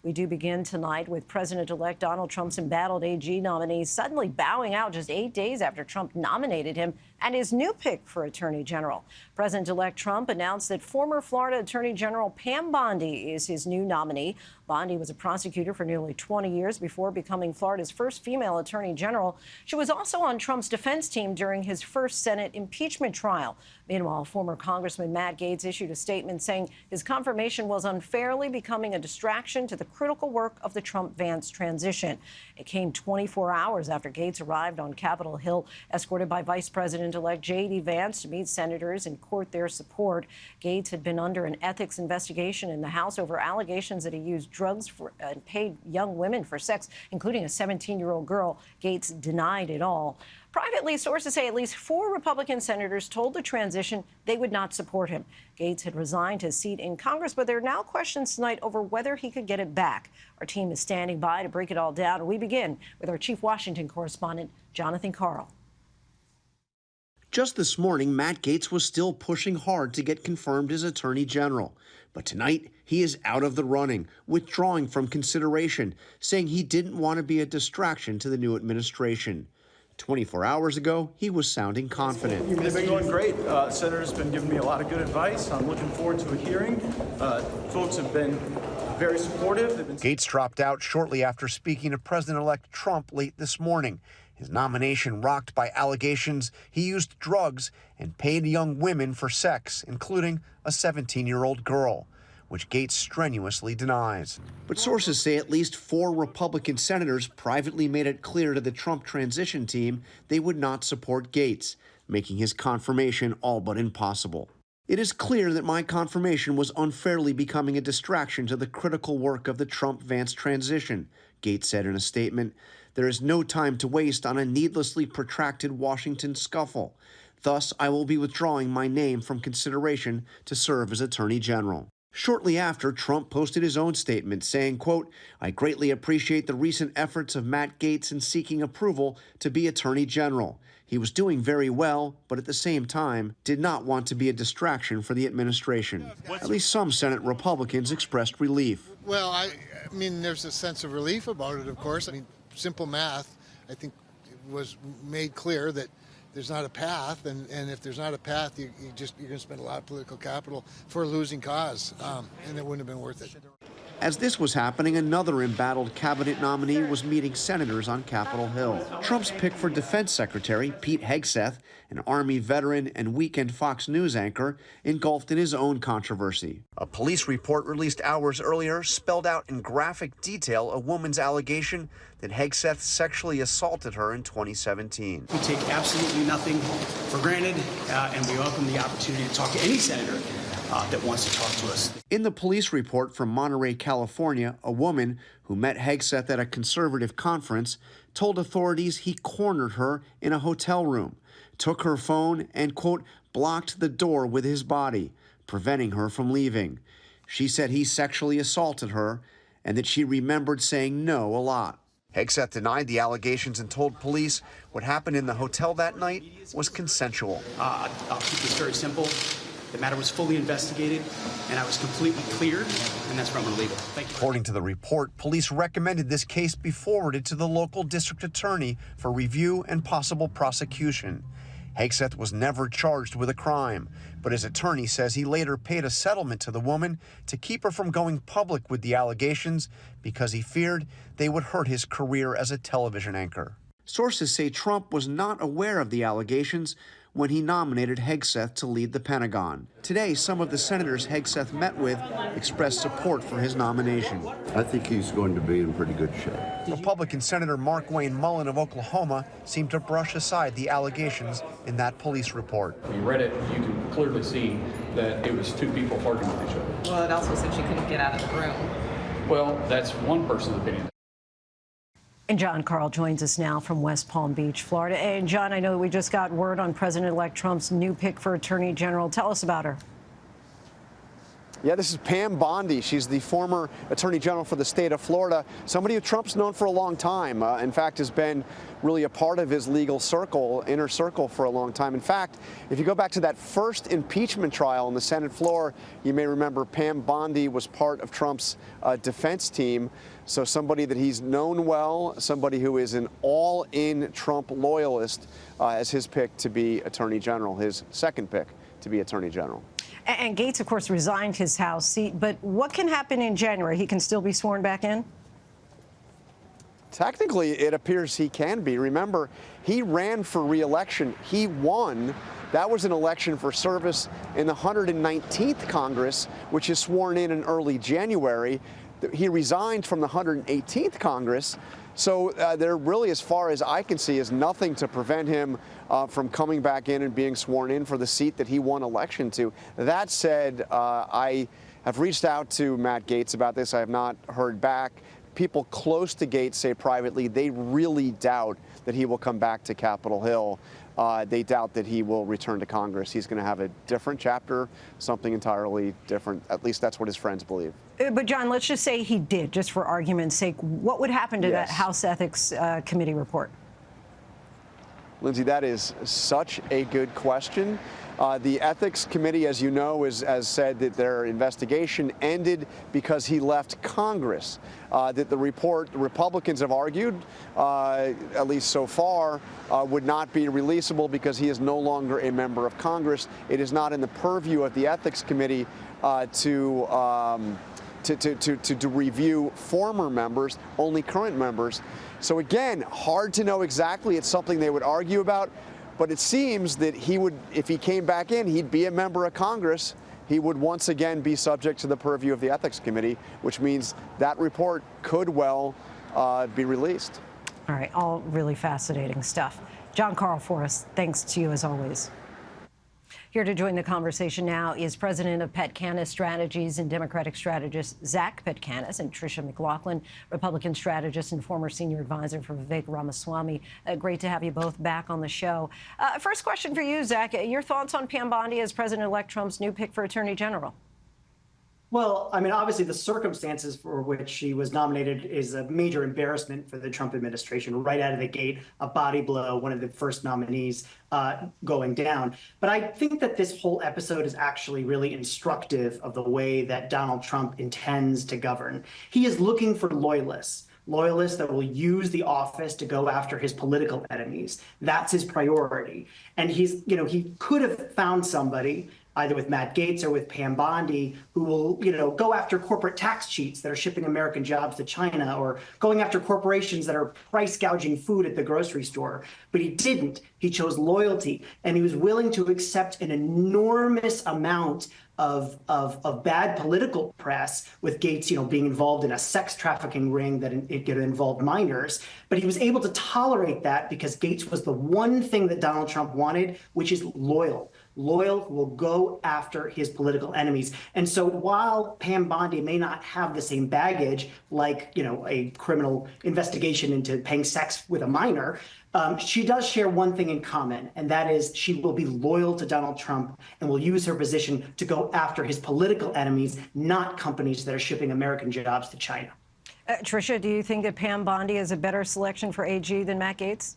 We do begin tonight with President-elect Donald Trump's embattled AG nominee suddenly bowing out just 8 days after Trump nominated him and his new pick for Attorney General. President-elect Trump announced that former Florida Attorney General Pam Bondi is his new nominee. Bondi was a prosecutor for nearly 20 years before becoming Florida's first female attorney general. She was also on Trump's defense team during his first Senate impeachment trial. Meanwhile, former Congressman Matt Gaetz issued a statement saying his confirmation was unfairly becoming a distraction to the critical work of the Trump-Vance transition. It came 24 hours after Gaetz arrived on Capitol Hill, escorted by Vice President-elect J.D. Vance to meet senators and court their support. Gaetz had been under an ethics investigation in the House over allegations that he used drugs and paid young women for sex, including a 17-year-old girl. Gaetz denied it all. Privately, sources say at least 4 Republican senators told the transition they would not support him. Gaetz had resigned his seat in Congress, but there are now questions tonight over whether he could get it back. Our team is standing by to break it all down. We begin with our chief Washington correspondent, Jonathan Karl. Just this morning, Matt Gaetz was still pushing hard to get confirmed as Attorney General. But tonight, he is out of the running, withdrawing from consideration, saying he didn't want to be a distraction to the new administration. 24 hours ago, he was sounding confident. They've been going great. Senator's been giving me a lot of good advice. I'm looking forward to a hearing. Folks have been very supportive. Gaetz dropped out shortly after speaking to President-elect Trump late this morning. His nomination rocked by allegations he used drugs and paid young women for sex, including a 17-year-old girl, which Gaetz strenuously denies. But sources say at least 4 Republican senators privately made it clear to the Trump transition team they would not support Gaetz, making his confirmation all but impossible. It is clear that my confirmation was unfairly becoming a distraction to the critical work of the Trump-Vance transition, Gaetz said in a statement. There is no time to waste on a needlessly protracted Washington scuffle. Thus, I will be withdrawing my name from consideration to serve as Attorney General. Shortly after, Trump posted his own statement saying, quote, I greatly appreciate the recent efforts of Matt Gaetz in seeking approval to be Attorney General. He was doing very well, but at the same time, did not want to be a distraction for the administration. At least some Senate Republicans expressed relief. Well, I mean, there's a sense of relief about it, of course. I mean, simple math, I think it was made clear that there's not a path, and if there's not a path, you're going to spend a lot of political capital for a losing cause, and it wouldn't have been worth it. As this was happening, another embattled cabinet nominee was meeting senators on Capitol Hill. Trump's pick for defense secretary, Pete Hegseth, an Army veteran and weekend Fox News anchor, engulfed in his own controversy. A police report released hours earlier spelled out in graphic detail a woman's allegation that Hegseth sexually assaulted her in 2017. We take absolutely nothing for granted, and we welcome the opportunity to talk to any senator that wants to talk to us. In the police report from Monterey, California, a woman who met Hegseth at a conservative conference told authorities he cornered her in a hotel room, took her phone, and, quote, blocked the door with his body, preventing her from leaving. She said he sexually assaulted her and that she remembered saying no a lot. Hegseth denied the allegations and told police what happened in the hotel that night was consensual. I'll keep this very simple. The matter was fully investigated, and I was completely cleared, and that's where I'm going to leave it. Thank you. According to the report, police recommended this case be forwarded to the local district attorney for review and possible prosecution. Hegseth was never charged with a crime, but his attorney says he later paid a settlement to the woman to keep her from going public with the allegations because he feared they would hurt his career as a television anchor. Sources say Trump was not aware of the allegations when he nominated Hegseth to lead the Pentagon. Today, some of the senators Hegseth met with expressed support for his nomination. I think he's going to be in pretty good shape. Republican Senator Mark Wayne Mullen of Oklahoma seemed to brush aside the allegations in that police report. When you read it, you can clearly see that it was 2 people flirting with each other. Well, it also said she couldn't get out of the room. Well, that's one person's opinion. And John Karl joins us now from West Palm Beach, Florida. And John, I know that we just got word on President-elect Trump's new pick for Attorney General. Tell us about her. Yeah, this is Pam Bondi. She's the former Attorney General for the state of Florida, somebody who Trump's known for a long time. In fact, has been really a part of his legal circle, inner circle, for a long time. In fact, if you go back to that first impeachment trial on the Senate floor, you may remember Pam Bondi was part of Trump's defense team. So somebody that he's known well, somebody who is an all-in Trump loyalist, as his pick to be Attorney General, his second pick to be Attorney General. And Gaetz, of course, resigned his House seat. But what can happen in January? He can still be sworn back in? Technically, it appears he can be. Remember, he ran for re-election. He won. That was an election for service in the 119th Congress, which is sworn in early January. He resigned from the 118th Congress. So there really, as far as I can see, is nothing to prevent him from coming back in and being sworn in for the seat that he won election to. That said, I have reached out to Matt Gaetz about this. I have not heard back. People close to Gaetz say privately they really doubt that he will come back to Capitol Hill. They doubt that he will return to Congress. He's going to have a different chapter, something entirely different. At least that's what his friends believe. But, John, let's just say he did, just for argument's sake. What would happen to that House Ethics Committee report? Linsey, that is such a good question. The Ethics Committee, as you know, has said that their investigation ended because he left Congress. That the report, the Republicans have argued, at least so far, would not be releasable because he is no longer a member of Congress. It is not in the purview of the Ethics Committee to review former members, only current members. So again, hard to know exactly. It's something they would argue about. But it seems that he would, if he came back in, he'd be a member of Congress. He would once again be subject to the purview of the Ethics Committee, which means that report could well be released. All right, all really fascinating stuff. John Carl Forrest, thanks to you as always. Here to join the conversation now is President of Petcanis Strategies and Democratic strategist Zach Petcanis, and Tricia McLaughlin, Republican strategist and former senior advisor for Vivek Ramaswamy. Great to have you both back on the show. First question for you, Zach. Your thoughts on Pam Bondi as President-elect Trump's new pick for Attorney General? Well, I mean, obviously, the circumstances for which she was nominated is a major embarrassment for the Trump administration. Right out of the gate, a body blow, one of the first nominees going down. But I think that this whole episode is actually really instructive of the way that Donald Trump intends to govern. He is looking for loyalists that will use the office to go after his political enemies. That's his priority. And he could have found somebody either with Matt Gaetz or with Pam Bondi, who will, go after corporate tax cheats that are shipping American jobs to China, or going after corporations that are price gouging food at the grocery store. But he didn't. He chose loyalty, and he was willing to accept an enormous amount of bad political press with Gaetz, being involved in a sex trafficking ring that it involved minors. But he was able to tolerate that because Gaetz was the one thing that Donald Trump wanted, which is loyal will go after his political enemies. And so while Pam Bondi may not have the same baggage, like, a criminal investigation into paying sex with a minor, she does share one thing in common, and that is she will be loyal to Donald Trump and will use her position to go after his political enemies, not companies that are shipping American jobs to China. Tricia, do you think that Pam Bondi is a better selection for AG than Matt Gaetz?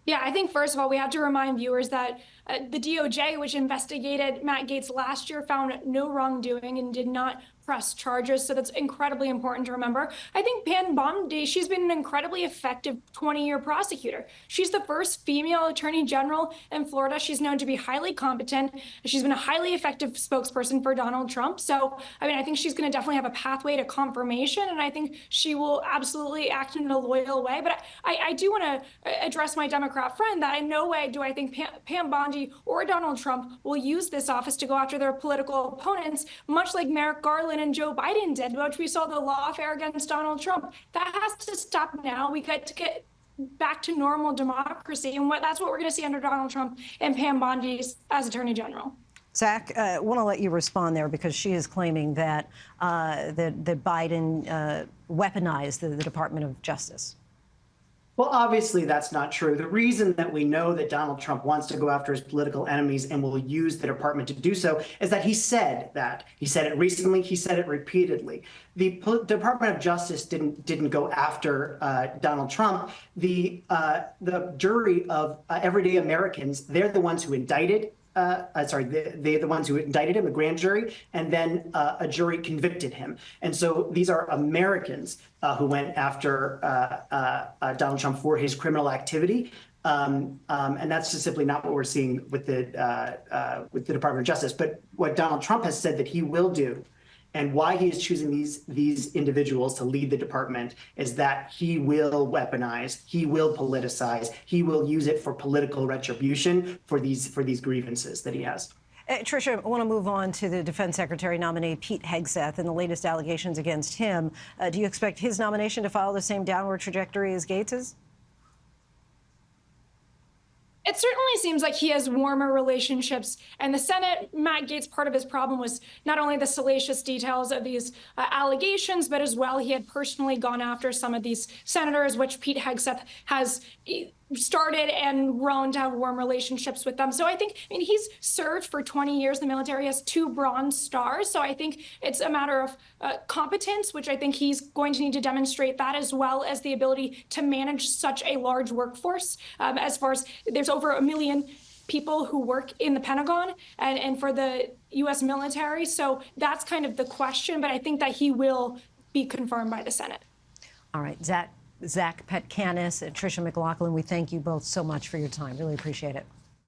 Yeah, I think, first of all, we have to remind viewers that the DOJ, which investigated Matt Gaetz last year, found no wrongdoing and did not press charges. So that's incredibly important to remember. I think Pam Bondi, she's been an incredibly effective 20-year prosecutor. She's the first female attorney general in Florida. She's known to be highly competent. She's been a highly effective spokesperson for Donald Trump. So, I think she's going to definitely have a pathway to confirmation, and I think she will absolutely act in a loyal way. But I do want to address my Democrat friend that in no way do I think Pam Bondi or Donald Trump will use this office to go after their political opponents, much like Merrick Garland and Joe Biden did, which we saw the lawfare against Donald Trump. That has to stop now. We got to get back to normal democracy, and that's what we're going to see under Donald Trump and Pam Bondi as Attorney General. Zach, I want to let you respond there because she is claiming that that Biden weaponized the Department of Justice. Well, obviously, that's not true. The reason that we know that Donald Trump wants to go after his political enemies and will use the department to do so is that he said that. He said it recently. He said it repeatedly. The Department of Justice didn't go after Donald Trump. The jury of everyday Americans, they're the ones who indicted. They're the ones who indicted him, a grand jury, and then a jury convicted him. And so these are Americans who went after Donald Trump for his criminal activity. And that's just simply not what we're seeing with the Department of Justice. But what Donald Trump has said that he will do, and why he is choosing these individuals to lead the department, is that he will weaponize, he will politicize, he will use it for political retribution for these grievances that he has. Tricia, I want to move on to the Defense Secretary nominee, Pete Hegseth, and the latest allegations against him. Do you expect his nomination to follow the same downward trajectory as Gaetz's? It certainly seems like he has warmer relationships. And the Senate, Matt Gaetz, part of his problem was not only the salacious details of these allegations, but as well, he had personally gone after some of these senators, which Pete Hegseth has started and grown to have warm relationships with them. So I mean, he's served for 20 years in the military, has 2 Bronze Stars. So I think it's a matter of competence, which I think he's going to need to demonstrate that, as well as the ability to manage such a large workforce. As far as there's over 1 million people who work in the Pentagon and for the U.S. military. So that's kind of the question. But I think that he will be confirmed by the Senate. All right, Zach Petkanis and Tricia McLaughlin, we thank you both so much for your time. Really appreciate it.